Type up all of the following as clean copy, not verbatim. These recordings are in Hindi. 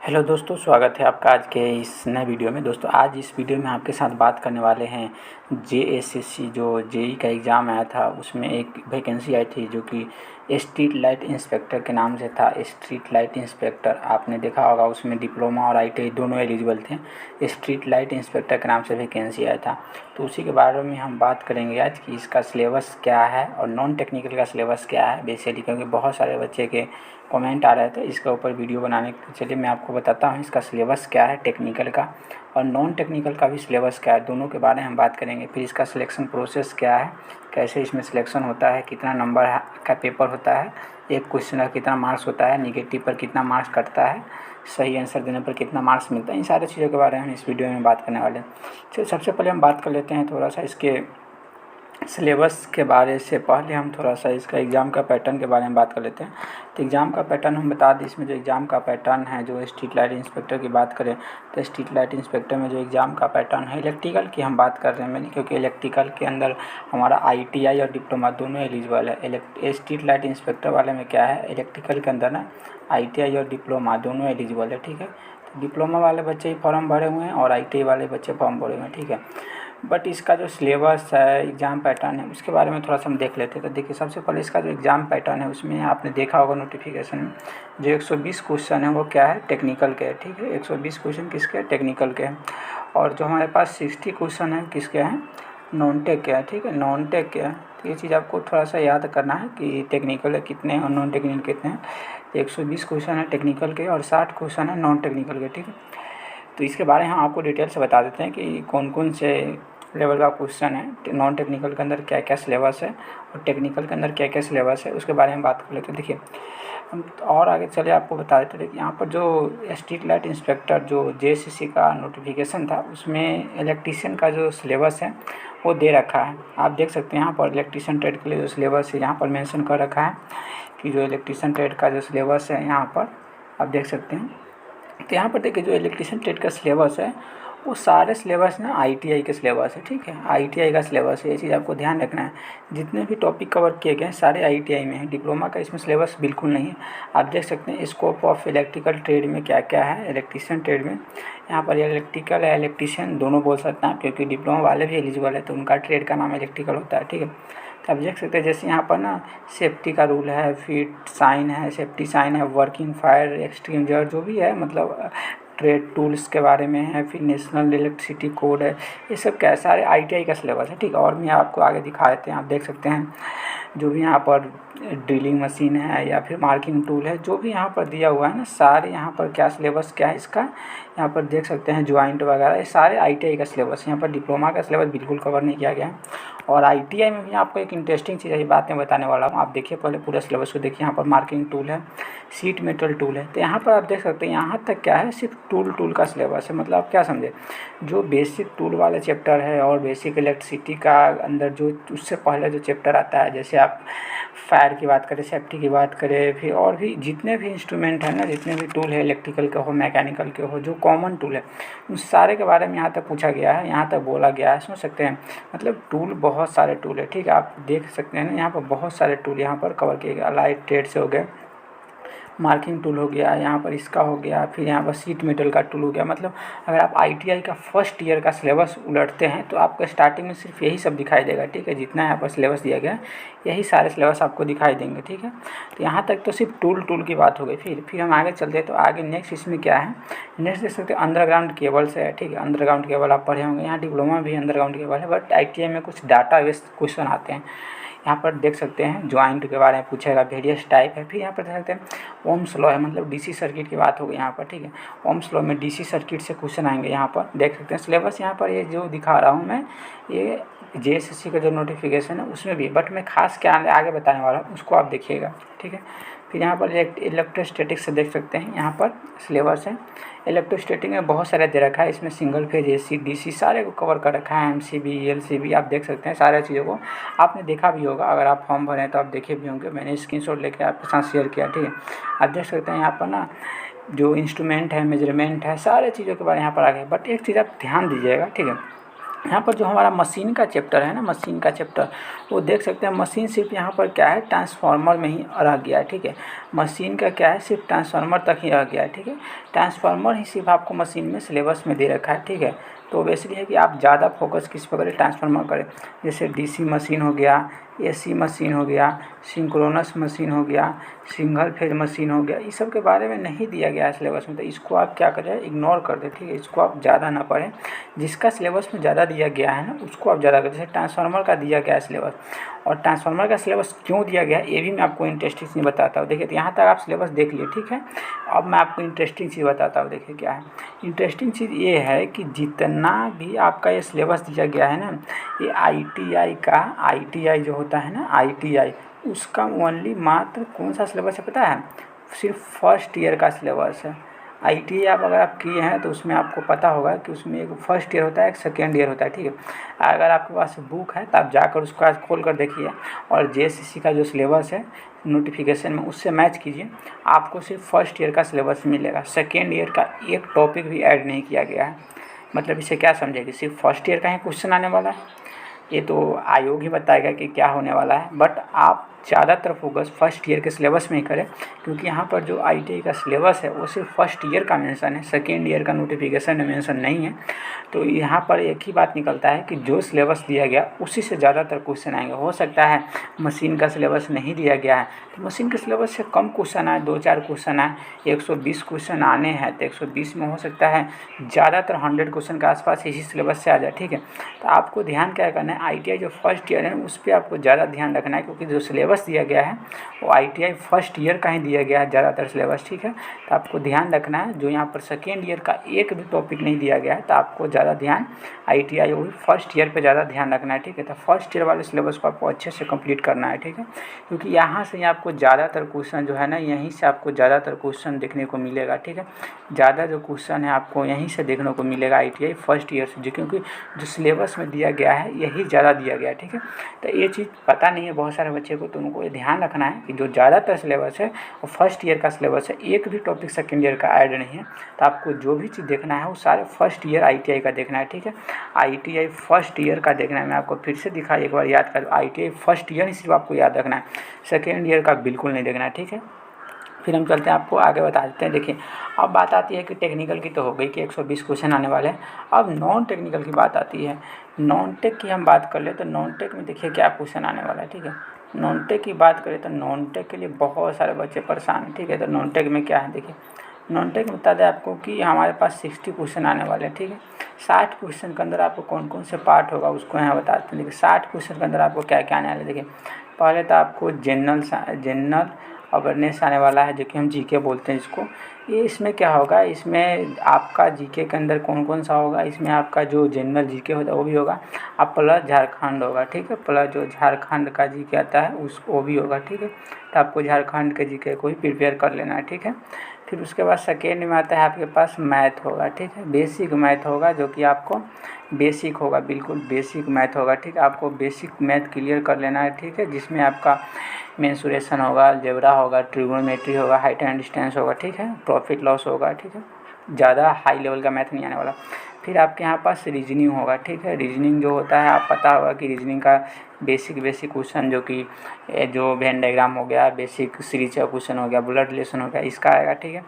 हेलो दोस्तों, स्वागत है आपका आज के इस नए वीडियो में। दोस्तों, आज इस वीडियो में आपके साथ बात करने वाले हैं जेएसएससी जो जेई का एग्ज़ाम आया था, उसमें एक वैकेंसी आई थी जो कि स्ट्रीट लाइट इंस्पेक्टर के नाम से था। स्ट्रीट लाइट इंस्पेक्टर आपने देखा होगा, उसमें डिप्लोमा और आईटीआई दोनों एलिजिबल थे। स्ट्रीट लाइट इंस्पेक्टर के नाम से वैकेंसी आया था, तो उसी के बारे में हम बात करेंगे आज कि इसका सिलेबस क्या है और नॉन टेक्निकल का सिलेबस क्या है बेसिकली, क्योंकि बहुत सारे बच्चे के कमेंट आ रहे थे इसके ऊपर वीडियो बनाने के। चलिए मैं आपको बताता हूँ इसका सिलेबस क्या है टेक्निकल का, और नॉन टेक्निकल का भी सिलेबस क्या है, दोनों के बारे में हम बात करेंगे। फिर इसका सिलेक्शन प्रोसेस क्या है, कैसे इसमें सिलेक्शन होता है, कितना नंबर का पेपर होता है, एक क्वेश्चन का कितना मार्क्स होता है, निगेटिव पर कितना मार्क्स कटता है, सही आंसर देने पर कितना मार्क्स मिलता है, इन सारी चीज़ों के बारे में हम इस वीडियो में बात करने वाले हैं। चलिए सबसे पहले हम बात कर लेते हैं थोड़ा सा इसके सिलेबस के बारे से पहले हम थोड़ा सा इसका एग्ज़ाम का पैटर्न के बारे में बात कर लेते हैं। तो एग्ज़ाम का पैटर्न हम बता दें, इसमें जो एग्ज़ाम का पैटर्न है, जो स्ट्रीट लाइट इंस्पेक्टर की बात करें तो स्ट्रीट लाइट इंस्पेक्टर में जो एग्ज़ाम का पैटर्न है, इलेक्ट्रिकल की हम बात कर रहे हैं क्योंकि इलेक्ट्रिकल के अंदर हमारा आईटीआई और डिप्लोमा दोनों एलिजिबल है। स्ट्रीट लाइट इंस्पेक्टर वाले में क्या है, इलेक्ट्रिकल के अंदर ना आईटीआई और डिप्लोमा दोनों एलिजिबल है, ठीक है। तो डिप्लोमा वाले बच्चे ही फॉर्म भरे हुए हैं और आईटीआई वाले बच्चे फॉर्म भरे हुए हैं, ठीक है। बट इसका जो सिलेबस है, एग्ज़ाम पैटर्न है, उसके बारे में थोड़ा सा हम देख लेते हैं। तो देखिए सबसे पहले इसका जो एग्ज़ाम पैटर्न है उसमें आपने देखा होगा नोटिफिकेशन में, जो 120 क्वेश्चन है वो क्या है, टेक्निकल के है, ठीक है। 120 क्वेश्चन किसके हैं, टेक्निकल के हैं। और जो हमारे पास 60 क्वेश्चन है किसके हैं, नॉन टेक के हैं, ठीक है, नॉन टेक के हैं। तो ये चीज़ आपको थोड़ा सा याद करना है कि टेक्निकल कितने हैं और नॉन टेक्निकल कितने हैं। 120 क्वेश्चन है टेक्निकल के और 60 क्वेश्चन है नॉन टेक्निकल के, ठीक है। तो इसके बारे में हम आपको डिटेल से बता देते हैं कि कौन कौन से लेवल का क्वेश्चन है, नॉन टेक्निकल के अंदर क्या क्या सिलेबस है और टेक्निकल के अंदर क्या क्या सिलेबस है, उसके बारे में बात कर लेते हैं। देखिए हम और आगे चले आपको बता देते हैं। यहाँ पर जो स्ट्रीट लाइट इंस्पेक्टर जो जेएसएससी का नोटिफिकेशन था, उसमें इलेक्ट्रीशियन का जो सिलेबस है वो दे रखा है। आप देख सकते हैं यहाँ पर इलेक्ट्रीशियन ट्रेड के लिए जो सिलेबस है यहाँ पर मेंशन कर रखा है कि जो इलेक्ट्रीशियन ट्रेड का जो सिलेबस है यहाँ पर आप देख सकते हैं। तो यहाँ पर देखिए जो इलेक्ट्रीशियन ट्रेड का सिलेबस है वो सारे सिलेबस ना आईटीआई के सिलेबस है, ठीक है, आईटीआई का सिलेबस है। ये चीज़ आपको ध्यान रखना है, जितने भी टॉपिक कवर किए गए हैं सारे आईटीआई में है। डिप्लोमा का इसमें सिलेबस बिल्कुल नहीं है। आप देख सकते हैं स्कोप ऑफ इलेक्ट्रिकल ट्रेड में क्या क्या है, इलेक्ट्रीशियन ट्रेड में यहाँ पर इलेक्ट्रिकल या इलेक्ट्रीशियन दोनों बोल सकते हैं, क्योंकि डिप्लोमा वाले भी एलिजिबल है तो उनका ट्रेड का नाम इलेक्ट्रिकल होता है, ठीक है। तो आप देख सकते हैं जैसे यहाँ पर ना सेफ्टी का रूल है, फिट साइन है, सेफ्टी साइन है, वर्किंग फायर एक्सटिंग्विशर जो भी है, मतलब ट्रेड टूल्स के बारे में है, फिर नेशनल इलेक्ट्रिसिटी कोड है, ये सब क्या सारे आईटीआई का सिलेबस है, ठीक है। और भी आपको आगे दिखा देते हैं। आप देख सकते हैं जो भी यहाँ पर ड्रिलिंग मशीन है या फिर मार्किंग टूल है, जो भी यहाँ पर दिया हुआ है ना, सारे यहाँ पर क्या सिलेबस क्या है इसका, यहाँ पर देख सकते हैं ज्वाइंट वगैरह, ये सारे आईटीआई का सिलेबस। यहाँ पर डिप्लोमा का सिलेबस बिल्कुल कवर नहीं किया गया है। और आईटीआई में भी आपको एक इंटरेस्टिंग चीज़ है, बात मैं बताने वाला हूँ। आप देखिए पहले पूरा सिलेबस को देखिए। यहाँ पर मार्किंग टूल है, सीट मेटल टूल है, तो यहाँ पर आप देख सकते हैं यहाँ तक क्या है, सिर्फ टूल का सिलेबस है। मतलब आप क्या समझे, जो बेसिक टूल वाला चैप्टर है और बेसिक इलेक्ट्रिसिटी का अंदर जो उससे पहले जो चैप्टर आता है, जैसे आप फायर की बात करें, सेफ्टी की बात करें, फिर और भी जितने भी इंस्ट्रूमेंट है ना, जितने भी टूल है, इलेक्ट्रिकल के हो मैकेनिकल के हो, जो कॉमन टूल है उन सारे के बारे में यहाँ तक पूछा गया है, यहाँ तक बोला गया है। समझ सकते हैं, मतलब टूल बहुत सारे टूल है, ठीक है। आप देख सकते हैं ना यहाँ पर बहुत सारे टूल यहाँ पर कवर किए गए। अलाइड ट्रेड से हो गए, मार्किंग टूल हो गया, यहाँ पर इसका हो गया, फिर यहाँ पर सीट मेटल का टूल हो गया। मतलब अगर आप आईटीआई का फर्स्ट ईयर का सिलेबस उलटते हैं तो आपको स्टार्टिंग में सिर्फ यही सब दिखाई देगा, ठीक है। जितना यहाँ पर सिलेबस दिया गया है यही सारे सिलेबस आपको दिखाई देंगे, ठीक है। तो यहाँ तक तो सिर्फ टूल की बात हो गई। फिर हम आगे चलते हैं। तो आगे नेक्स्ट इसमें क्या है, नेक्स्ट देख सकते हैं अंडरग्राउंड केबल से है, ठीक है। अंडरग्राउंड केबल आप पढ़े होंगे, यहाँ डिप्लोमा भी अंडरग्राउंड केबल है, बट आईटीआई में कुछ डाटा बेस्ड क्वेश्चन आते हैं। यहाँ पर देख सकते हैं ज्वाइंट के बारे में पूछेगा, वेरियस टाइप है। फिर यहाँ पर देख सकते हैं ओम्स लॉ है, मतलब डीसी सर्किट की बात होगी यहाँ पर, ठीक है। ओम्स लॉ में डीसी सर्किट से क्वेश्चन आएंगे। यहाँ पर देख सकते हैं सिलेबस यहाँ पर ये जो दिखा रहा हूँ मैं, ये जेएसएससी का जो नोटिफिकेशन है उसमें भी, बट मैं खास क्या आगे बताने वाला हूँ उसको आप देखिएगा, ठीक है। फिर यहाँ पर इलेक्ट्रोस्टैटिक्स से देख सकते हैं यहाँ पर सिलेबस है। इलेक्ट्रोस्टैटिक में बहुत सारे दे रखा है, इसमें सिंगल फेज एसी डीसी सारे को कवर कर रखा है, एमसीबी एलसीबी आप देख सकते हैं। सारे चीज़ों को आपने देखा भी होगा, अगर आप फॉर्म भरें तो आप देखे भी होंगे, मैंने स्क्रीनशॉट लेके आपके साथ शेयर किया, ठीक है। आप देख सकते हैं यहाँ पर ना जो इंस्ट्रूमेंट है, मेजरमेंट है, सारे चीज़ों के बारे में यहाँ पर आ गए। बट एक चीज़ आप ध्यान दीजिएगा, ठीक है। यहाँ पर जो हमारा मशीन का चैप्टर है ना, मशीन का चैप्टर, वो देख सकते हैं मशीन सिर्फ यहाँ पर क्या है, ट्रांसफार्मर में ही रह गया है, ठीक है। मशीन का क्या है, सिर्फ ट्रांसफार्मर तक ही रह गया है, ठीक है। ट्रांसफार्मर ही सिर्फ आपको मशीन में सिलेबस में दे रखा है, ठीक है। तो बेसिकली है कि आप ज़्यादा फोकस किस पर करें, ट्रांसफार्मर करें। जैसे डीसी मशीन हो गया, एसी मशीन हो गया, सिंक्रोनस मशीन हो गया, सिंगल फेज मशीन हो गया, इस सब के बारे में नहीं दिया गया है सिलेबस में, तो इसको आप क्या करें, इग्नोर कर दें, ठीक है। इसको आप ज़्यादा ना पढ़ें, जिसका सिलेबस में ज़्यादा दिया गया है ना उसको आप ज़्यादा करें। जैसे ट्रांसफार्मर का दिया गया है सिलेबस, और ट्रांसफार्मर का सिलेबस क्यों दिया गया है ये भी मैं आपको इंटरेस्टिंग चीज़ बताता हूँ। देखिए, तो यहाँ तक आप सिलेबस देख लिए, ठीक है। अब मैं आपको इंटरेस्टिंग चीज़ बताता हूँ। देखिए क्या है इंटरेस्टिंग चीज़, ये है कि जितना भी आपका ये सिलेबस दिया गया है ना, ये ITI का, ITI जो होता है ना, ITI, उसका ओनली मात्र कौन सा सिलेबस है पता है, सिर्फ फर्स्ट ईयर का सिलेबस है। ITI आप अगर आप किए हैं तो उसमें आपको पता होगा कि उसमें एक फर्स्ट ईयर होता है, एक सेकेंड ईयर होता है, ठीक है। अगर आपके पास बुक है तो आप जाकर उसको आज खोल कर देखिए, और JSSC का जो सिलेबस है नोटिफिकेशन में उससे मैच कीजिए, आपको सिर्फ फर्स्ट ईयर का सिलेबस मिलेगा। सेकेंड ईयर का एक टॉपिक भी ऐड नहीं किया गया है। मतलब इसे क्या समझे कि सिर्फ फर्स्ट ईयर का ही क्वेश्चन आने वाला है, ये तो आयोग ही बताएगा कि क्या होने वाला है। बट आप ज़्यादातर फोकस फर्स्ट ईयर के सिलेबस में ही करें, क्योंकि यहाँ पर जो ITI का सिलेबस है वो सिर्फ फर्स्ट ईयर का मेंशन है, सेकेंड ईयर का नोटिफिकेशन में मेंशन नहीं है। तो यहाँ पर एक ही बात निकलता है कि जो सिलेबस दिया गया उसी से ज़्यादातर क्वेश्चन आएंगे। हो सकता है मशीन का सिलेबस नहीं दिया गया है तो मशीन के सिलेबस से कम क्वेश्चन आए, 2-4 क्वेश्चन आए, 120 क्वेश्चन आने हैं तो 120 में हो सकता है ज़्यादातर 100 क्वेश्चन के आसपास इसी सिलेबस से आ जाए, ठीक है। तो आपको ध्यान क्या करना है, ITI जो फर्स्ट ईयर है उस पर आपको ज़्यादा ध्यान रखना है, क्योंकि जो सिलेबस दिया गया है वो ITI फर्स्ट ईयर का ही दिया गया है ज़्यादातर सिलेबस, ठीक है। तो आपको ध्यान रखना है, जो यहाँ पर सेकेंड ईयर का एक भी टॉपिक नहीं दिया गया है तो आपको ज़्यादा ध्यान ITI वो फर्स्ट ईयर पे ज़्यादा ध्यान रखना है, ठीक है। तो फर्स्ट ईयर वाले सिलेबस को आपको अच्छे से कंप्लीट करना है, ठीक है, क्योंकि यहाँ से आपको ज़्यादातर क्वेश्चन जो है ना, यहीं से आपको ज़्यादातर क्वेश्चन देखने को मिलेगा, ठीक है। ज़्यादा जो क्वेश्चन है आपको यहीं से देखने को मिलेगा ITI फर्स्ट ईयर से, क्योंकि जो सिलेबस में दिया गया है यही ज़्यादा दिया गया है, ठीक है। तो ये चीज़ पता नहीं है बहुत सारे बच्चे को, तो उनको ये ध्यान रखना है कि जो ज़्यादातर सिलेबस है वो फर्स्ट ईयर का सिलेबस है, एक भी टॉपिक सेकेंड ईयर का ऐड नहीं है। तो आपको जो भी चीज़ देखना है वो सारे फर्स्ट ईयर ITI का देखना है, ठीक है। ITI फर्स्ट ईयर का देखना है। मैं आपको फिर से दिखा, एक बार याद कर, ITI फर्स्ट ईयर ही सिर्फ आपको याद रखना है, सेकेंड ईयर का बिल्कुल नहीं देखना है, ठीक है। फिर हम चलते हैं, आपको आगे बता देते हैं। देखिए, अब बात आती है कि टेक्निकल की तो हो गई कि 120 क्वेश्चन आने वाले हैं। अब नॉन टेक्निकल की बात आती है। नॉन टेक की हम बात कर ले तो नॉन टेक में देखिए क्या क्वेश्चन आने वाला है, ठीक है। नॉन टेक की बात करें तो नॉन टेक के लिए बहुत सारे बच्चे परेशान हैं, ठीक है। तो नॉन टेक में क्या है, देखिए नॉन टेक में बता दें आपको कि हमारे पास 60 क्वेश्चन आने वाले हैं, ठीक है। 60 क्वेश्चन के अंदर आपको कौन कौन से पार्ट होगा उसको यहाँ बताते हैं। देखिए 60 क्वेश्चन के अंदर आपको क्या क्या आने वाला है। देखिए पहले तो आपको जनरल अवेयरनेस आने वाला है, जो कि हम GK बोलते हैं इसको। ये इसमें क्या होगा, इसमें आपका GK के अंदर कौन कौन सा होगा, इसमें आपका जो जनरल GK होता है वो भी होगा, अब प्लस झारखंड होगा, ठीक है। प्लस जो झारखंड का GK आता है वो भी होगा, ठीक है। तो आपको झारखंड के GK को ही प्रिपेयर कर लेना है, ठीक है। फिर उसके बाद सेकेंड में आता है आपके पास मैथ होगा, ठीक है। बेसिक मैथ होगा, जो कि आपको बेसिक होगा, बिल्कुल बेसिक मैथ होगा, ठीक है। आपको बेसिक मैथ क्लियर कर लेना है, ठीक है, जिसमें आपका मेंसुरेशन होगा, अलजेब्रा होगा, ट्रिग्नोमेट्री होगा, हाइट एंड डिस्टेंस होगा, ठीक है, प्रॉफिट लॉस होगा, ठीक है। ज़्यादा हाई लेवल का मैथ नहीं आने वाला। फिर आपके यहाँ पास रीजनिंग होगा, ठीक है। रीजनिंग जो होता है आप पता होगा कि रीजनिंग का बेसिक क्वेश्चन, जो कि जो वेन डायग्राम हो गया, बेसिक सीरीज का क्वेश्चन हो गया, ब्लड रिलेशन हो गया, इसका आएगा, ठीक है।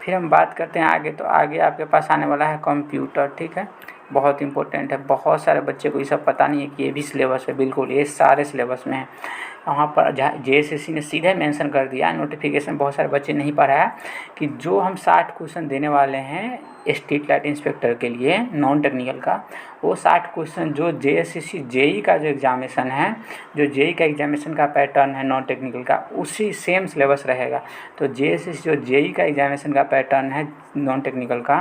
फिर हम बात करते हैं आगे, तो आगे आपके पास आने वाला है कंप्यूटर, ठीक है। बहुत इंपॉर्टेंट है, बहुत सारे बच्चे को ये सब पता नहीं है कि ये भी सिलेबस है, बिल्कुल ये सारे सिलेबस में है। वहाँ पर JSSC ने सीधे मेंशन कर दिया, नोटिफिकेशन बहुत सारे बच्चे नहीं पढ़ा है, कि जो हम 60 क्वेश्चन देने वाले हैं स्ट्रीट लाइट इंस्पेक्टर के लिए नॉन टेक्निकल का, वो 60 क्वेश्चन जो JSSC JEE का जो एग्जामिनेशन है, जो JEE का एग्जामिनेशन का पैटर्न है नॉन टेक्निकल का, उसी सेम सिलेबस रहेगा। तो JSSC जो JEE का एग्जामिनेशन का पैटर्न है नॉन टेक्निकल का,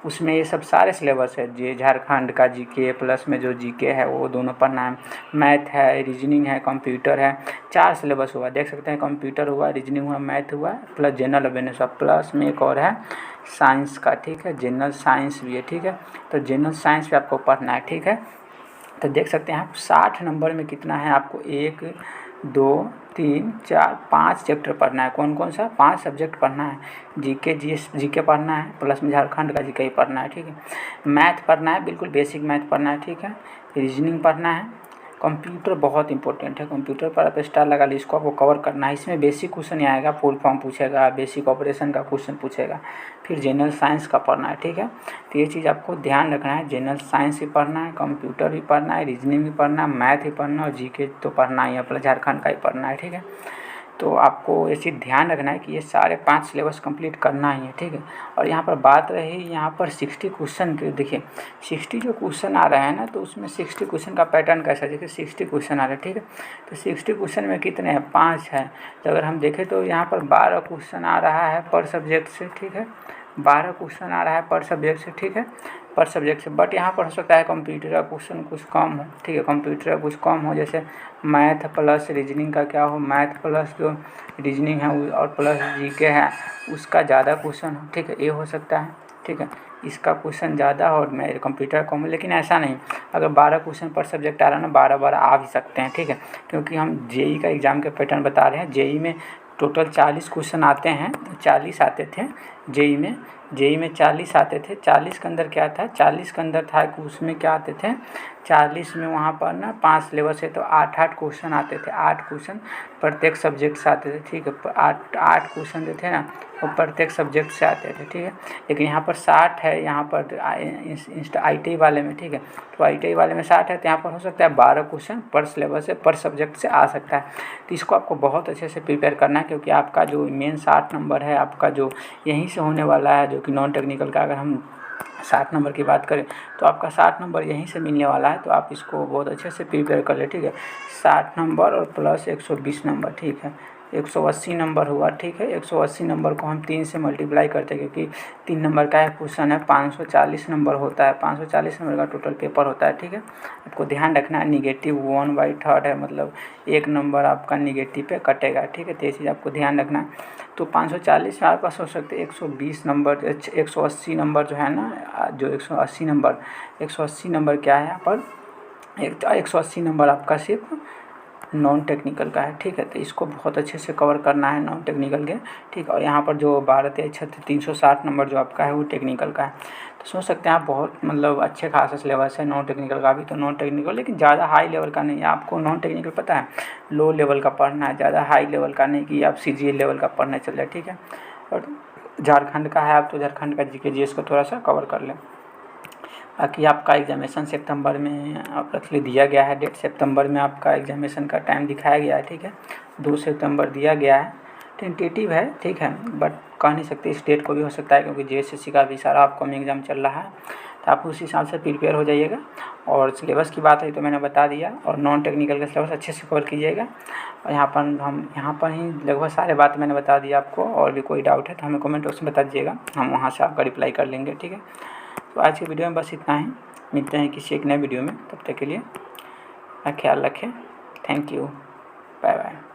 उसमें ये सब सारे सिलेबस है। झारखंड का GK प्लस में जो GK है वो दोनों पढ़ना है, मैथ है, रीजनिंग है, कंप्यूटर है, 4 सिलेबस हुआ, देख सकते हैं। कंप्यूटर हुआ, रीजनिंग हुआ, मैथ हुआ, प्लस जनरल अवेयरनेस हुआ, प्लस में एक और है साइंस का, ठीक है, जनरल साइंस भी है, ठीक है। तो जनरल साइंस भी आपको पढ़ना है, ठीक है। तो देख सकते हैं आप 60 नंबर में कितना है आपको, 1 2 3, 4, 5 चैप्टर पढ़ना है। कौन कौन सा? 5 सब्जेक्ट पढ़ना है। जीके जीके पढ़ना है, प्लस में झारखंड का जीके ही पढ़ना है, ठीक है। मैथ पढ़ना है, बिल्कुल बेसिक मैथ पढ़ना है, ठीक है। रीजनिंग पढ़ना है। कंप्यूटर बहुत इंपॉर्टेंट है, कंप्यूटर पर आप स्टार लगा ली, इसको आपको कवर करना है। इसमें बेसिक क्वेश्चन ही आएगा, फुल फॉर्म पूछेगा, बेसिक ऑपरेशन का क्वेश्चन पूछेगा, फिर जनरल साइंस का पढ़ना है, ठीक है। तो ये चीज़ आपको ध्यान रखना है, जनरल साइंस भी पढ़ना है, कंप्यूटर भी पढ़ना है, रीजनिंग भी पढ़ना है, मैथ भी पढ़ना है और जीके तो पढ़ना ही है, प्लस झारखंड का ही पढ़ना है, ठीक है। तो आपको ये चीज़ ध्यान रखना है कि ये सारे 5 सिलेबस कंप्लीट करना ही है, ठीक है। और यहाँ पर बात रही यहाँ पर 60 क्वेश्चन की, देखिए 60 जो क्वेश्चन आ रहे हैं ना, तो उसमें 60 क्वेश्चन का पैटर्न कैसा है? देखिए 60 क्वेश्चन आ रहे हैं, ठीक है। तो 60 क्वेश्चन में कितने हैं? 5 है। तो अगर हम देखें तो यहाँ पर 12 क्वेश्चन आ रहा है पर सब्जेक्ट से, ठीक है। 12 क्वेश्चन आ रहा है पर सब्जेक्ट से, ठीक है, पर सब्जेक्ट से। बट यहाँ पर हो सकता है कंप्यूटर का क्वेश्चन कुछ कम हो, ठीक है, कंप्यूटर का कुछ कम हो, जैसे मैथ प्लस रीजनिंग का क्या हो, मैथ प्लस जो रीजनिंग है और प्लस जीके है उसका ज़्यादा क्वेश्चन हो, ठीक है, ये हो सकता है, ठीक है। इसका क्वेश्चन ज़्यादा और मेरे कंप्यूटर कम, लेकिन ऐसा नहीं। अगर 12 क्वेश्चन पर सब्जेक्ट आ रहा है ना, 12 आ भी सकते हैं, ठीक है, क्योंकि हम जेई का एग्ज़ाम के पैटर्न बता रहे हैं। जेई में टोटल 40 क्वेश्चन आते हैं, 40 आते थे जेई में 40 आते थे। 40 के अंदर क्या था? 40 के अंदर था कि उसमें क्या आते थे? 40 में वहाँ पर ना 5 सिलेबस है तो 8 क्वेश्चन आते थे, 8 क्वेश्चन प्रत्येक सब्जेक्ट से आते थे, ठीक है। 8 क्वेश्चन जो थे ना वो प्रत्येक सब्जेक्ट से आते थे, ठीक है। लेकिन यहाँ पर 60 है, यहाँ पर ITI वाले में, ठीक है। तो ITI वाले में 60 है, तो यहाँ पर हो सकता है 12 क्वेश्चन पर सिलेबस से पर सब्जेक्ट से आ सकता है। तो इसको आपको बहुत अच्छे से प्रिपेयर करना है, क्योंकि आपका जो मेन 60 नंबर है आपका जो यहीं से होने वाला है, जो कि नॉन टेक्निकल का, अगर हम 60 नंबर की बात करें तो आपका 60 नंबर यहीं से मिलने वाला है। तो आप इसको बहुत अच्छे से प्रिपेयर कर ले, ठीक है। 60 नंबर और प्लस 120 नंबर, ठीक है, 180 नंबर हुआ, ठीक है। 180 नंबर को हम 3 से मल्टीप्लाई करते हैं, क्योंकि 3 नंबर का एक क्वेश्चन है, 540 नंबर होता है, 540 नंबर का टोटल पेपर होता है, ठीक है। आपको ध्यान रखना है, -1/3 है, मतलब 1 नंबर आपका निगेटिव पे कटेगा, ठीक है। तो ये चीज़ आपको ध्यान रखना है। तो 540 में आपके पास हो सकते हैं 120 नंबर, 180 नंबर जो है ना, जो 180 नंबर क्या है यहाँ पर? 180 नंबर आपका सिर्फ नॉन टेक्निकल का है, ठीक है। तो इसको बहुत अच्छे से कवर करना है नॉन टेक्निकल के, ठीक है। और यहाँ पर जो 360 नंबर जो आपका है वो टेक्निकल का है। तो सोच सकते हैं आप बहुत मतलब अच्छे खासा सिलेबस है नॉन टेक्निकल का भी। तो नॉन टेक्निकल लेकिन ज़्यादा हाई लेवल का नहीं है। आपको नॉन टेक्निकल पता है लो लेवल का पढ़ना है, ज़्यादा हाई लेवल का नहीं कि आप CGL लेवल का पढ़ने चल जाए, ठीक है। और झारखंड का है आप तो झारखंड का GK GS को थोड़ा सा कवर कर लें। बाकी आपका एग्जामिनेशन सितंबर में अप्रैक्सली दिया गया है, डेट सितंबर में आपका एग्जामिनेशन का टाइम दिखाया गया है, ठीक है। 2 सितंबर दिया गया है, टेंटेटिव है, ठीक है, बट कह नहीं सकते इस डेट को भी हो सकता है, क्योंकि JSSC का भी सारा अपकमिंग एग्जाम चल रहा है। तो आप उस हिसाब से प्रिपेयर हो जाइएगा। और सिलेबस की बात है तो मैंने बता दिया, और नॉन टेक्निकल का सिलेबस अच्छे से कवर कीजिएगा। और यहाँ पर ही लगभग सारे बात मैंने बता दिया आपको। और भी कोई डाउट है तो हमें कमेंट बॉक्स में बता दीजिएगा, हम वहाँ से आपका रिप्लाई कर लेंगे, ठीक है। तो आज की वीडियो में बस इतना ही, मिलते हैं किसी एक नए वीडियो में, तब तक के लिए ख्याल रखें। Thank you, bye bye.